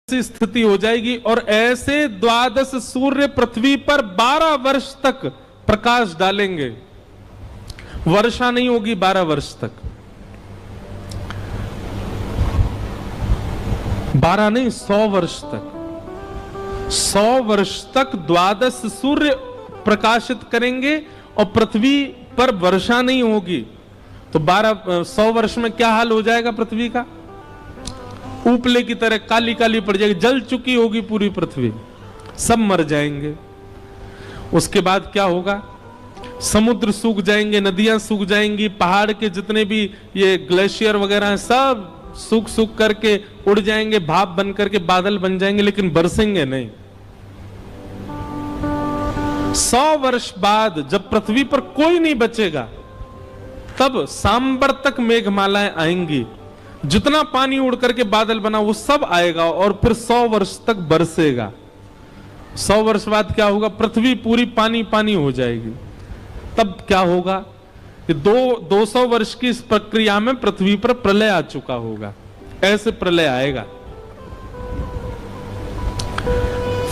स्थिति हो जाएगी और ऐसे 12 सूर्य पृथ्वी पर 12 वर्ष तक प्रकाश डालेंगे। वर्षा नहीं होगी 12 वर्ष तक, 12 नहीं 100 वर्ष तक, 100 वर्ष तक 12 सूर्य प्रकाशित करेंगे और पृथ्वी पर वर्षा नहीं होगी। तो 100 वर्ष में क्या हाल हो जाएगा पृथ्वी का? उपले की तरह काली काली पड़ जाएगी, जल चुकी होगी पूरी पृथ्वी, सब मर जाएंगे। उसके बाद क्या होगा? समुद्र सूख जाएंगे, नदियां सूख जाएंगी, पहाड़ के जितने भी ये ग्लेशियर वगैरह हैं सब सूख सूख करके उड़ जाएंगे, भाप बन करके बादल बन जाएंगे, लेकिन बरसेंगे नहीं। 100 वर्ष बाद जब पृथ्वी पर कोई नहीं बचेगा, तब सांबर तक मेघमालाएं आएंगी, जितना पानी उड़ करके बादल बना वो सब आएगा और फिर 100 वर्ष तक बरसेगा। 100 वर्ष बाद क्या होगा? पृथ्वी पूरी पानी पानी हो जाएगी। तब क्या होगा कि 200 वर्ष की इस प्रक्रिया में पृथ्वी पर प्रलय आ चुका होगा। ऐसे प्रलय आएगा।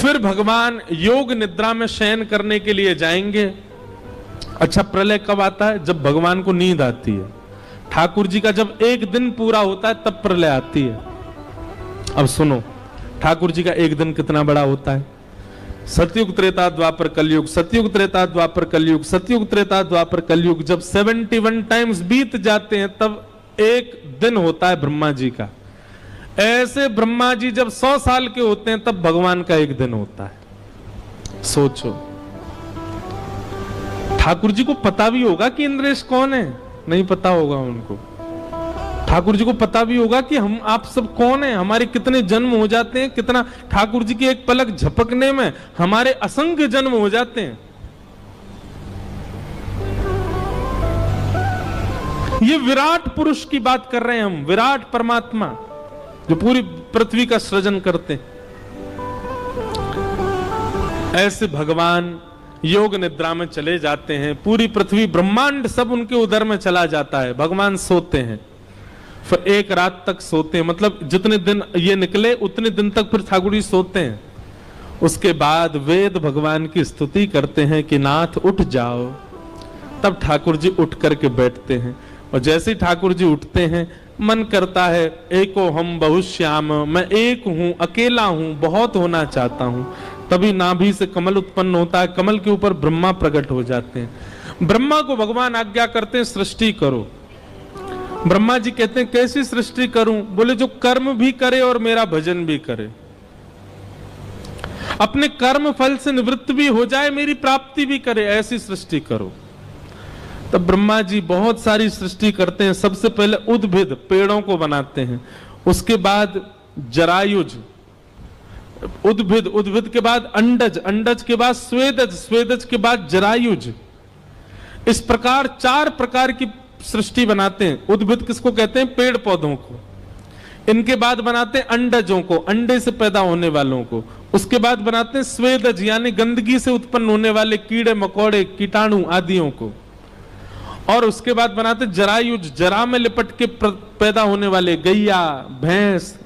फिर भगवान योग निद्रा में शयन करने के लिए जाएंगे। अच्छा, प्रलय कब आता है? जब भगवान को नींद आती है। ठाकुर जी का जब एक दिन पूरा होता है तब प्रलय आती है। अब सुनो, ठाकुर जी का एक दिन कितना बड़ा होता है। सतयुग त्रेता द्वापर कलयुग, सतयुग त्रेता द्वापर कलयुग, सतयुग त्रेता द्वापर कलयुग। जब 71 टाइम्स बीत जाते हैं तब एक दिन होता है ब्रह्मा जी का। ऐसे ब्रह्मा जी जब 100 साल के होते हैं तब भगवान का एक दिन होता है। सोचो, ठाकुर जी को पता भी होगा कि इंद्रेश कौन है? नहीं पता होगा उनको। ठाकुर जी को पता भी होगा कि हम आप सब कौन हैं, हमारे कितने जन्म हो जाते हैं, कितना ठाकुर जी की एक पलक झपकने में हमारे असंख्य जन्म हो जाते हैं। ये विराट पुरुष की बात कर रहे हैं हम, विराट परमात्मा जो पूरी पृथ्वी का सृजन करते हैं। ऐसे भगवान योग निद्रा में चले जाते हैं। पूरी पृथ्वी ब्रह्मांड सब उनके उदर में चला जाता है। भगवान सोते हैं, फिर एक रात तक सोते हैं, मतलब जितने दिन ये निकले उतने दिन तक फिर ठाकुर जी सोते हैं। उसके बाद वेद भगवान की स्तुति करते हैं कि नाथ उठ जाओ। तब ठाकुर जी उठ करके बैठते हैं और जैसे ही ठाकुर जी उठते हैं मन करता है एको हम बहुश्याम, मैं एक हूं, अकेला हूं, बहुत होना चाहता हूं। तभी नाभि से कमल उत्पन्न होता है, कमल के ऊपर ब्रह्मा प्रकट हो जाते हैं। ब्रह्मा को भगवान आज्ञा करते हैं सृष्टि करो। ब्रह्मा जी कहते हैं कैसी सृष्टि करूं? बोले जो कर्म भी करे और मेरा भजन भी करे, अपने कर्म फल से निवृत्त भी हो जाए, मेरी प्राप्ति भी करे, ऐसी सृष्टि करो। तब ब्रह्मा जी बहुत सारी सृष्टि करते हैं। सबसे पहले उद्भिद, पेड़ों को बनाते हैं। उसके बाद जरायुज, उद्भिद, उद्भिद के बाद अंडज, अंडज के बाद स्वेदज, स्वेदज के बाद जरायुज। इस प्रकार 4 प्रकार की सृष्टि बनाते हैं। उद्भिद किसको कहते हैं? पेड़ पौधों को। इनके बाद बनाते हैं अंडजों को, अंडे से पैदा होने वालों को। उसके बाद बनाते हैं स्वेदज, यानी गंदगी से उत्पन्न होने वाले कीड़े मकोड़े, कीटाणु आदियों को। और उसके बाद बनाते हैं जरायुज, जरा में लिपट के पैदा होने वाले गैया, भैंस,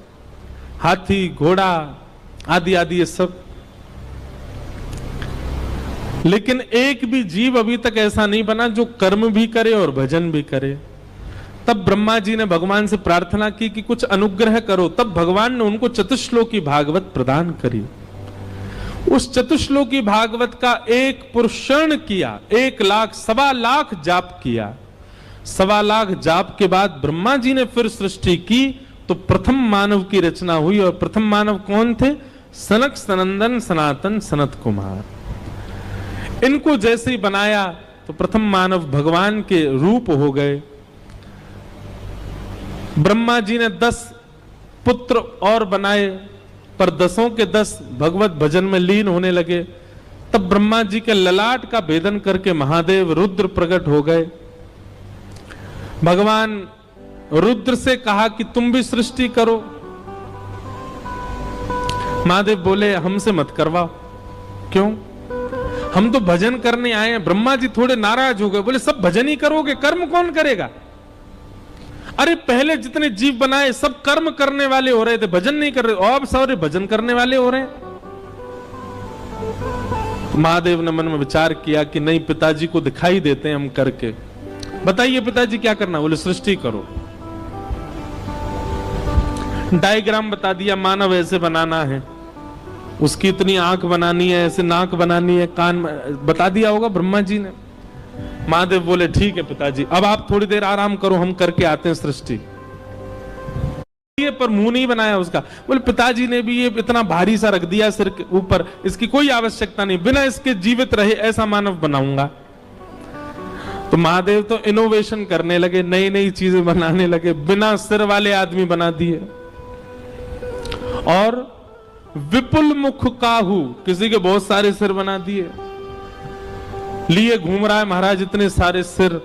हाथी, घोड़ा आदि आदि, ये सब। लेकिन एक भी जीव अभी तक ऐसा नहीं बना जो कर्म भी करे और भजन भी करे। तब ब्रह्मा जी ने भगवान से प्रार्थना की कि कुछ अनुग्रह करो। तब भगवान ने उनको चतुश्लोकी भागवत प्रदान करी। उस चतुश्लोकी भागवत का एक पुरुषण किया, 1 लाख 1.25 लाख जाप किया। 1.25 लाख जाप के बाद ब्रह्मा जी ने फिर सृष्टि की तो प्रथम मानव की रचना हुई। और प्रथम मानव कौन थे? सनक सनंदन सनातन सनत कुमार। इनको जैसे ही बनाया तो प्रथम मानव भगवान के रूप हो गए। ब्रह्मा जी ने 10 पुत्र और बनाए, पर 10 के 10 भगवत भजन में लीन होने लगे। तब ब्रह्मा जी के ललाट का भेदन करके महादेव रुद्र प्रकट हो गए। भगवान रुद्र से कहा कि तुम भी सृष्टि करो। महादेव बोले हमसे मत करवाओ। क्यों? हम तो भजन करने आए हैं। ब्रह्मा जी थोड़े नाराज हो गए, बोले सब भजन ही करोगे, कर्म कौन करेगा? अरे पहले जितने जीव बनाए सब कर्म करने वाले हो रहे थे, भजन नहीं कर रहे, और अब सारे भजन करने वाले हो रहे हैं। महादेव ने मन में विचार किया कि नहीं, पिताजी को दिखाई देते हैं हम करके। बताइए पिताजी क्या करना? बोले सृष्टि करो। डायग्राम बता दिया, मानव ऐसे बनाना है, उसकी इतनी आंख बनानी है, ऐसे नाक बनानी है, कान बता दिया होगा ब्रह्मा जी ने। महादेव बोले ठीक है पिताजी, अब आप थोड़ी देर आराम करो, हम करके आते हैं सृष्टि। ये पर मुंह नहीं बनाया उसका। बोले पिताजी ने भी ये इतना भारी सा रख दिया सिर के ऊपर, इसकी कोई आवश्यकता नहीं, बिना इसके जीवित रहे ऐसा मानव बनाऊंगा। तो महादेव तो इनोवेशन करने लगे, नई नई चीजें बनाने लगे, बिना सिर वाले आदमी बना दिए। और विपुल मुख काहू, किसी के बहुत सारे सिर बना दिए, लिए घूम रहा है महाराज इतने सारे सिर।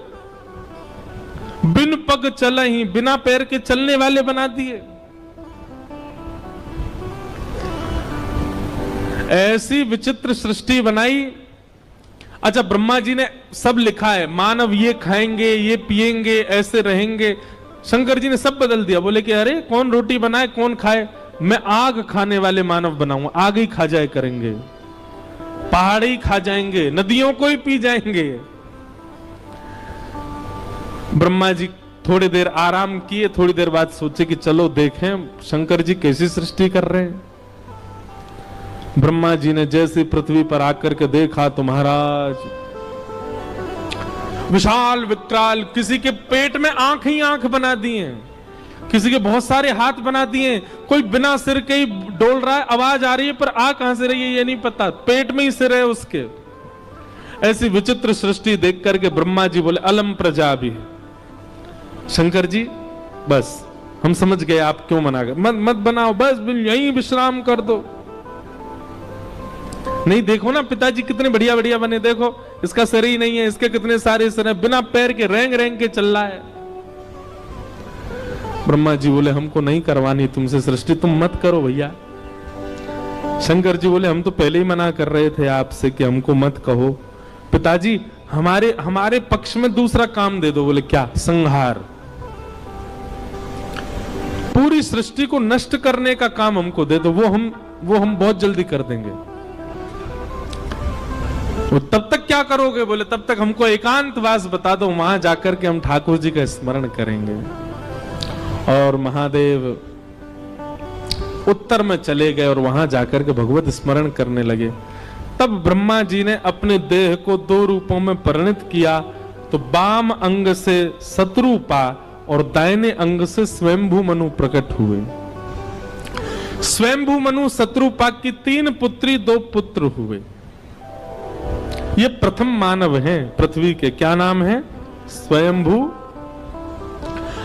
बिन पग चला ही, बिना पैर के चलने वाले बना दिए। ऐसी विचित्र सृष्टि बनाई। अच्छा, ब्रह्मा जी ने सब लिखा है, मानव ये खाएंगे, ये पिएंगे, ऐसे रहेंगे। शंकर जी ने सब बदल दिया, बोले कि अरे कौन रोटी बनाए कौन खाए, मैं आग खाने वाले मानव बनाऊंगा, आग ही खा जाए करेंगे, पहाड़ ही खा जाएंगे, नदियों को ही पी जाएंगे। ब्रह्मा जी थोड़ी देर आराम किए, थोड़ी देर बाद सोचे कि चलो देखें शंकर जी कैसी सृष्टि कर रहे हैं। ब्रह्मा जी ने जैसे पृथ्वी पर आकर के देखा तो महाराज विशाल विकराल, किसी के पेट में आंख ही आंख बना दिए, किसी के बहुत सारे हाथ बना दिए, कोई बिना सिर के ही डोल रहा है, आवाज आ रही है पर आ कहां से रही है ये नहीं पता, पेट में ही सिर है उसके। ऐसी विचित्र सृष्टि देख करके ब्रह्मा जी बोले अलम प्रजा भी, शंकर जी बस हम समझ गए आप क्यों मना गए, मत मत बनाओ, बस यहीं विश्राम कर दो। नहीं देखो ना पिताजी कितने बढ़िया बढ़िया बने, देखो इसका सिर ही नहीं है, इसके कितने सारे सिर है, बिना पैर के रेंग रेंग के चल रहा है। ब्रह्मा जी बोले हमको नहीं करवानी तुमसे सृष्टि, तुम मत करो भैया। शंकर जी बोले हम तो पहले ही मना कर रहे थे आपसे कि हमको मत कहो। पिताजी हमारे पक्ष में दूसरा काम दे दो। बोले क्या? संहार, पूरी सृष्टि को नष्ट करने का काम हमको दे दो, वो हम बहुत जल्दी कर देंगे। वो तब तक क्या करोगे? बोले तब तक हमको एकांतवास बता दो, वहां जाकर के हम ठाकुर जी का स्मरण करेंगे। और महादेव उत्तर में चले गए और वहां जाकर के भगवत स्मरण करने लगे। तब ब्रह्मा जी ने अपने देह को दो रूपों में परिणत किया, तो बाम अंग से शत्रुपा और दाहिने अंग से स्वयंभू मनु प्रकट हुए। स्वयंभू मनु शत्रुपा की 3 पुत्री 2 पुत्र हुए। ये प्रथम मानव हैं पृथ्वी के। क्या नाम है? स्वयंभू।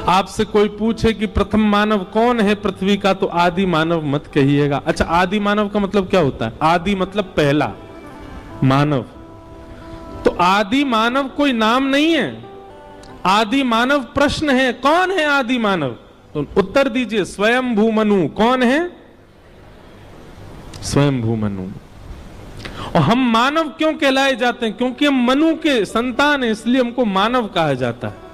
आपसे कोई पूछे कि प्रथम मानव कौन है पृथ्वी का, तो आदि मानव मत कहिएगा। अच्छा, आदि मानव का मतलब क्या होता है? आदि मतलब पहला मानव। तो आदि मानव कोई नाम नहीं है, आदि मानव प्रश्न है। कौन है आदि मानव? तो उत्तर दीजिए। स्वयंभू मनु। कौन है? स्वयंभू मनु। और हम मानव क्यों कहलाए जाते हैं? क्योंकि हम मनु के संतान हैं, इसलिए हमको मानव कहा जाता है।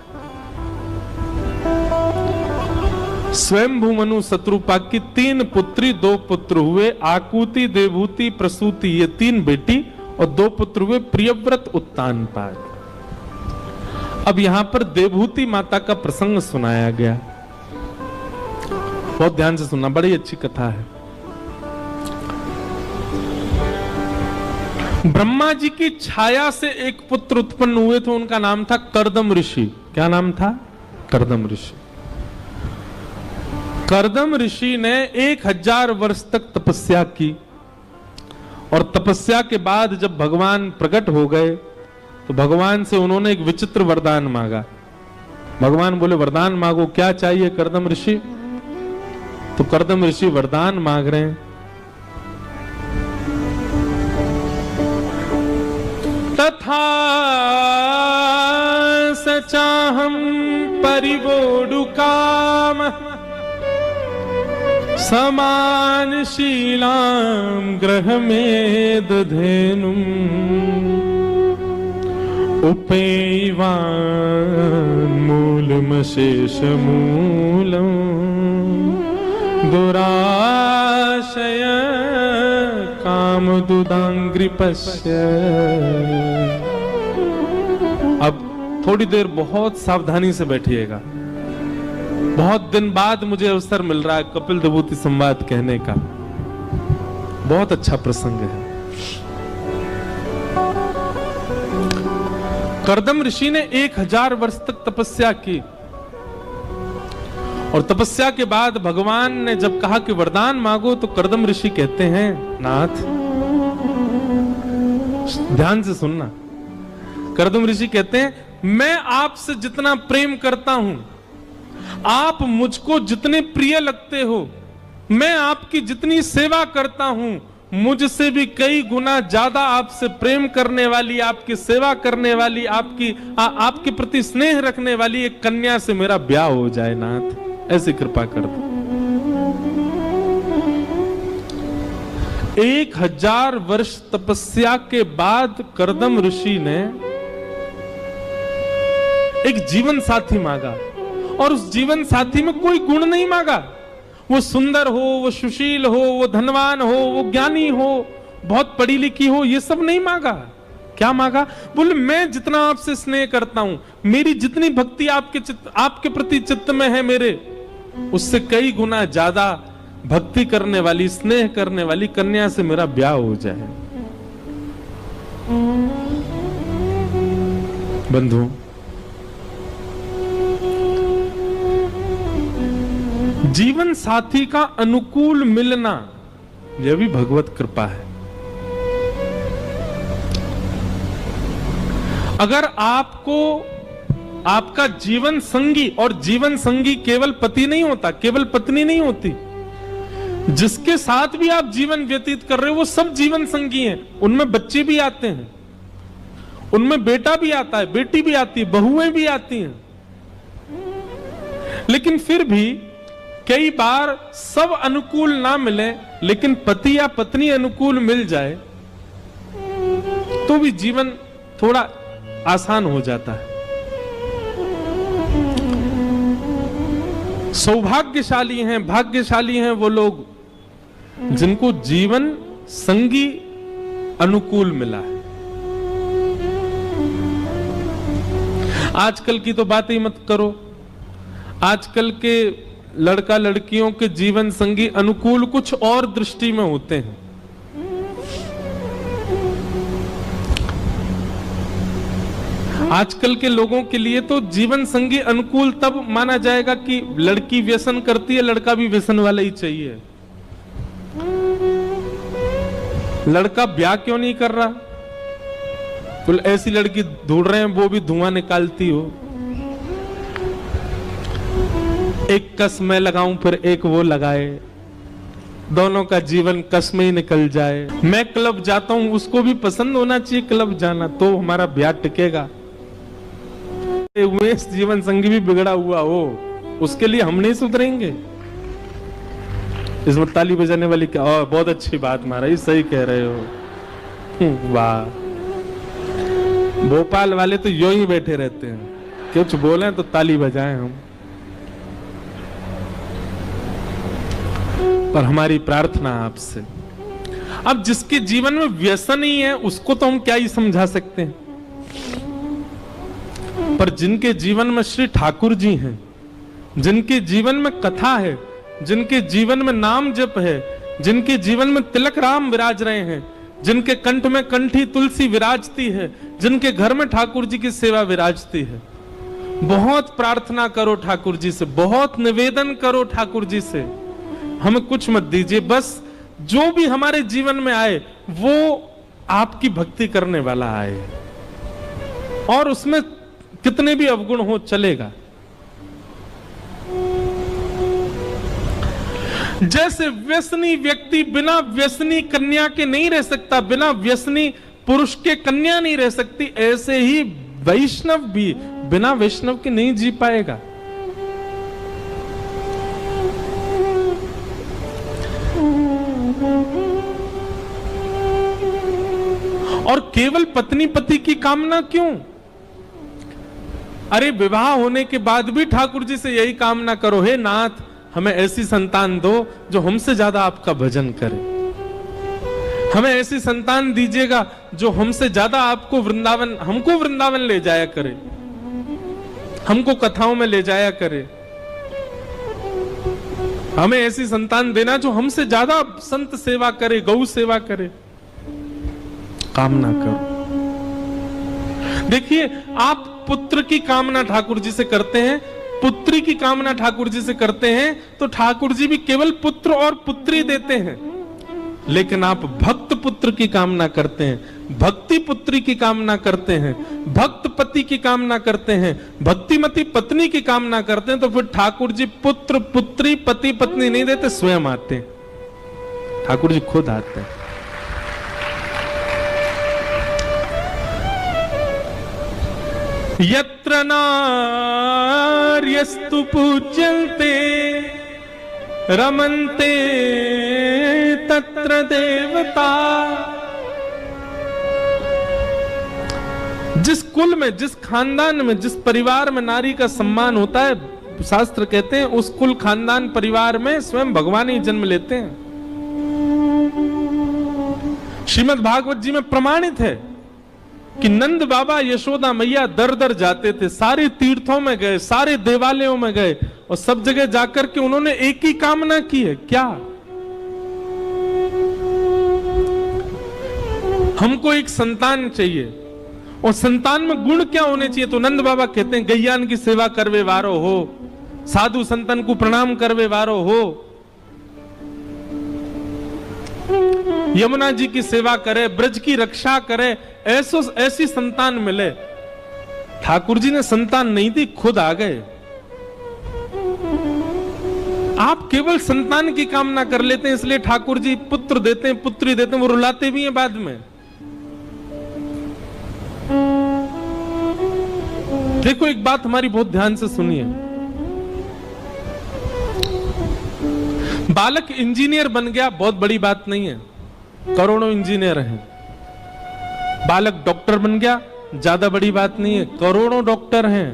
स्वयंभू मनु शत्रुपा की 3 पुत्री 2 पुत्र हुए। आकुति, देवहूति, प्रसूति, ये 3 बेटी और 2 पुत्र हुए प्रियव्रत, उत्तानपाद। अब यहां पर देवहूति माता का प्रसंग सुनाया गया, बहुत ध्यान से सुनना, बड़ी अच्छी कथा है। ब्रह्मा जी की छाया से एक पुत्र उत्पन्न हुए थे, उनका नाम था कर्दम ऋषि। क्या नाम था? कर्दम ऋषि। कर्दम ऋषि ने 1000 वर्ष तक तपस्या की, और तपस्या के बाद जब भगवान प्रकट हो गए तो भगवान से उन्होंने एक विचित्र वरदान मांगा। भगवान बोले वरदान मांगो, क्या चाहिए कर्दम ऋषि? तो कर्दम ऋषि वरदान मांग रहे हैं। तथा सचाहम परिवोडु काम समान शीलाम ग्रह में दधेनुम उपेयवान् मूलमशेषमूलम् दुराशय कामदुदांग्रिपस्य। अब थोड़ी देर बहुत सावधानी से बैठिएगा। बहुत दिन बाद मुझे अवसर मिल रहा है कपिल विभूति संवाद कहने का। बहुत अच्छा प्रसंग है। कर्दम ऋषि ने 1000 वर्ष तक तपस्या की और तपस्या के बाद भगवान ने जब कहा कि वरदान मांगो तो कर्दम ऋषि कहते हैं, नाथ, ध्यान से सुनना। कर्दम ऋषि कहते हैं, मैं आपसे जितना प्रेम करता हूं, आप मुझको जितने प्रिय लगते हो, मैं आपकी जितनी सेवा करता हूं, मुझसे भी कई गुना ज्यादा आपसे प्रेम करने वाली, आपकी सेवा करने वाली, आपके प्रति स्नेह रखने वाली एक कन्या से मेरा ब्याह हो जाए नाथ, ऐसी कृपा कर दो। 1000 वर्ष तपस्या के बाद कर्दम ऋषि ने एक जीवन साथी मांगा और उस जीवन साथी में कोई गुण नहीं मांगा। वो सुंदर हो, वो सुशील हो, वो धनवान हो, वो ज्ञानी हो, बहुत पढ़ी लिखी हो, ये सब नहीं मांगा। क्या मांगा? बोले मैं जितना आपसे स्नेह करता हूं, मेरी जितनी भक्ति आपके प्रति चित्त में है मेरे, उससे कई गुना ज्यादा भक्ति करने वाली, स्नेह करने वाली कन्या से मेरा ब्याह हो जाए। बंधु, जीवन साथी का अनुकूल मिलना यह भी भगवत कृपा है। अगर आपको आपका जीवन संगी, और जीवन संगी केवल पति नहीं होता, केवल पत्नी नहीं होती, जिसके साथ भी आप जीवन व्यतीत कर रहे हो वो सब जीवन संगी हैं। उनमें बच्चे भी आते हैं, उनमें बेटा भी आता है, बेटी भी आती है, बहुएं भी आती हैं, लेकिन फिर भी कई बार सब अनुकूल ना मिले, लेकिन पति या पत्नी अनुकूल मिल जाए तो भी जीवन थोड़ा आसान हो जाता है। सौभाग्यशाली हैं, भाग्यशाली हैं वो लोग जिनको जीवन संगी अनुकूल मिला है। आजकल की तो बात ही मत करो। आजकल के लड़का लड़कियों के जीवन संगी अनुकूल कुछ और दृष्टि में होते हैं। आजकल के लोगों के लिए तो जीवन संगी अनुकूल तब माना जाएगा कि लड़की व्यसन करती है, लड़का भी व्यसन वाला ही चाहिए। लड़का ब्याह क्यों नहीं कर रहा? तो ऐसी लड़की ढूंढ रहे हैं वो भी धुआं निकालती हो। एक कस मैं लगाऊं फिर एक वो लगाए, दोनों का जीवन कस में ही निकल जाए। मैं क्लब जाता हूं, उसको भी पसंद होना चाहिए क्लब जाना, तो हमारा ब्याह टिकेगा। उमेश जीवन संगी भी बिगड़ा हुआ हो, उसके लिए हम नहीं सुधरेंगे। इसमें ताली बजाने वाली क्या? बहुत अच्छी बात महाराज, सही कह रहे हो। वाह, भोपाल वाले तो यूं ही बैठे रहते हैं, कुछ बोले तो ताली बजाएं हम। पर हमारी प्रार्थना आपसे, अब जिसके जीवन में व्यसन ही है उसको तो हम क्या ही समझा सकते हैं, पर जिनके जीवन में श्री ठाकुर जी हैं, जिनके जीवन में कथा है, जिनके जीवन में नाम जप है, जिनके जीवन में तिलक राम विराज रहे हैं, जिनके कंठ में कंठी तुलसी विराजती है, जिनके घर में ठाकुर जी की सेवा विराजती है, बहुत प्रार्थना करो ठाकुर जी से, बहुत निवेदन करो ठाकुर जी से, हमें कुछ मत दीजिए, बस जो भी हमारे जीवन में आए वो आपकी भक्ति करने वाला आए, और उसमें कितने भी अवगुण हो चलेगा। जैसे व्यसनी व्यक्ति बिना व्यसनी कन्या के नहीं रह सकता, बिना व्यसनी पुरुष के कन्या नहीं रह सकती, ऐसे ही वैष्णव भी बिना वैष्णव के नहीं जी पाएगा। और केवल पत्नी पति की कामना क्यों? अरे विवाह होने के बाद भी ठाकुर जी से यही कामना करो, हे नाथ हमें ऐसी संतान दो जो हमसे ज्यादा आपका भजन करे, हमें ऐसी संतान दीजिएगा जो हमसे ज्यादा आपको वृंदावन, हमको वृंदावन ले जाया करे, हमको कथाओं में ले जाया करे। हमें ऐसी संतान देना जो हमसे ज्यादा संत सेवा करे, गौ सेवा करे। कामना करो। देखिए, आप पुत्र की कामना ठाकुर जी से करते हैं, पुत्री की कामना ठाकुर जी से करते हैं, तो ठाकुर जी भी केवल पुत्र और पुत्री देते हैं। लेकिन आप भक्त पुत्र की कामना करते हैं, भक्ति पुत्री की कामना करते हैं, भक्त पति की कामना करते हैं, भक्तिमती पत्नी की कामना करते हैं, तो फिर ठाकुर जी पुत्र पुत्री पति पत्नी नहीं देते, स्वयं आते हैं, ठाकुर जी खुद आते हैं। यत्र नार्यस्तु पूज्यन्ते रमन्ते तत्र देवता। जिस कुल में, जिस खानदान में, जिस परिवार में नारी का सम्मान होता है, शास्त्र कहते हैं उस कुल खानदान परिवार में स्वयं भगवान ही जन्म लेते हैं। श्रीमद् भागवत जी में प्रमाणित है कि नंद बाबा यशोदा मैया दर दर जाते थे, सारे तीर्थों में गए, सारे देवालयों में गए, और सब जगह जाकर के उन्होंने एक ही कामना की है, क्या? हमको एक संतान चाहिए, और संतान में गुण क्या होने चाहिए? तो नंद बाबा कहते हैं गैयान की सेवा करवे वारो हो, साधु संतन को प्रणाम करवे वारो हो, यमुना जी की सेवा करे, ब्रज की रक्षा करे, ऐसी संतान मिले। ठाकुर जी ने संतान नहीं दी, खुद आ गए। आप केवल संतान की कामना कर लेते हैं, इसलिए ठाकुर जी पुत्र देते हैं, पुत्री देते हैं, वो रुलाते भी हैं बाद में। देखो, एक बात हमारी बहुत ध्यान से सुनिए। बालक इंजीनियर बन गया, बहुत बड़ी बात नहीं है, करोड़ों इंजीनियर हैं। बालक डॉक्टर बन गया, ज्यादा बड़ी बात नहीं है, करोड़ों डॉक्टर हैं।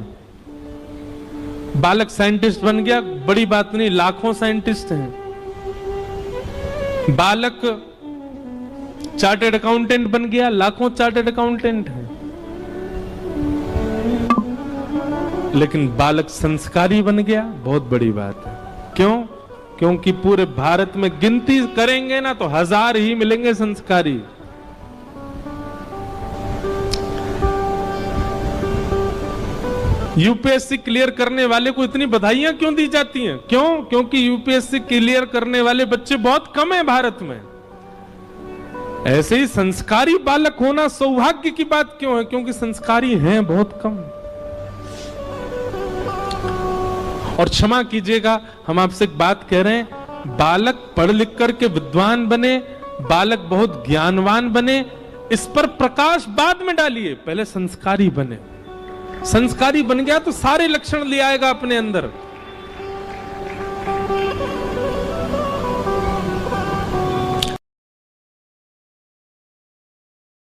बालक साइंटिस्ट बन गया, बड़ी बात नहीं, लाखों साइंटिस्ट हैं। बालक चार्टर्ड अकाउंटेंट बन गया, लाखों चार्टर्ड अकाउंटेंट हैं। लेकिन बालक संस्कारी बन गया, बहुत बड़ी बात है। क्यों? क्योंकि पूरे भारत में गिनती करेंगे ना तो 1000 ही मिलेंगे संस्कारी। यूपीएससी क्लियर करने वाले को इतनी बधाइयां क्यों दी जाती हैं? क्यों? क्योंकि यूपीएससी क्लियर करने वाले बच्चे बहुत कम हैं भारत में। ऐसे ही संस्कारी बालक होना सौभाग्य की बात क्यों है? क्योंकि संस्कारी हैं बहुत कम। और क्षमा कीजिएगा, हम आपसे एक बात कह रहे हैं, बालक पढ़ लिख करके विद्वान बने, बालक बहुत ज्ञानवान बने, इस पर प्रकाश बाद में डालिए, पहले संस्कारी बने। संस्कारी बन गया तो सारे लक्षण ले आएगा अपने अंदर।